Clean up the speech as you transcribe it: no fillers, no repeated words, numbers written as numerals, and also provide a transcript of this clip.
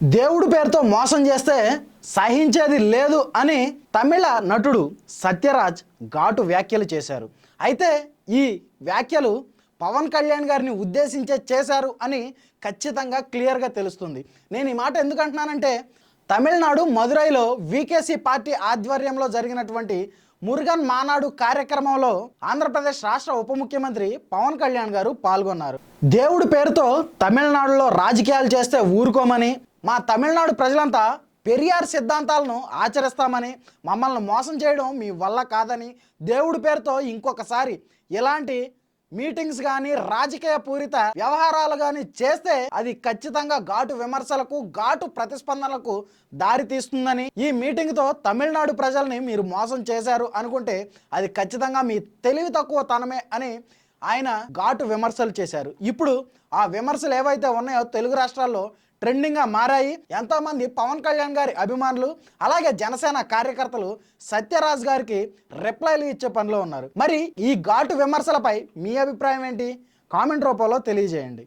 దేవుడి పేరుతో మోసం చేస్తే సహించేది లేదు అని తమిళ నటుడు సత్యరాజ్ ఘాటు వ్యాఖ్యలు చేశారు. అయితే ఈ వ్యాఖ్యలు పవన్ కళ్యాణ్ గారిని ఉద్దేశించే చేశారు అని ఖచ్చితంగా క్లియర్గా తెలుస్తుంది. నేను ఈ మాట ఎందుకు అంటున్నానంటే, తమిళనాడు మదురైలో వీకేసీ పార్టీ ఆధ్వర్యంలో జరిగినటువంటి మురుగన్ మానాడు కార్యక్రమంలో ఆంధ్రప్రదేశ్ రాష్ట్ర ఉప ముఖ్యమంత్రి పవన్ కళ్యాణ్ గారు పాల్గొన్నారు. దేవుడి పేరుతో తమిళనాడులో రాజకీయాలు చేస్తే ఊరుకోమని, మా తమిళనాడు ప్రజలంతా పెరియార్ సిద్ధాంతాలను ఆచరిస్తామని, మమ్మల్ని మోసం చేయడం మీ వల్ల కాదని, దేవుడి పేరుతో ఇంకొకసారి ఇలాంటి మీటింగ్స్ కానీ రాజకీయ పూరిత వ్యవహారాలు కానీ చేస్తే అది ఖచ్చితంగా ఘాటు విమర్శలకు ఘాటు ప్రతిస్పందనలకు దారి తీస్తుందని, ఈ మీటింగ్తో తమిళనాడు ప్రజల్ని మీరు మోసం చేశారు అనుకుంటే అది ఖచ్చితంగా మీ తెలివి తక్కువ తనమే అని ఆయన ఘాటు విమర్శలు చేశారు. ఇప్పుడు ఆ విమర్శలు ఏవైతే ఉన్నాయో తెలుగు రాష్ట్రాల్లో ట్రెండింగ్గా మారాయి. ఎంతోమంది పవన్ కళ్యాణ్ గారి అభిమానులు అలాగే జనసేన కార్యకర్తలు సత్యరాజ్ గారికి రిప్లైలు ఇచ్చే పనిలో ఉన్నారు. మరి ఈ ఘాటు విమర్శలపై మీ అభిప్రాయం ఏంటి? కామెంట్ రూపంలో తెలియజేయండి.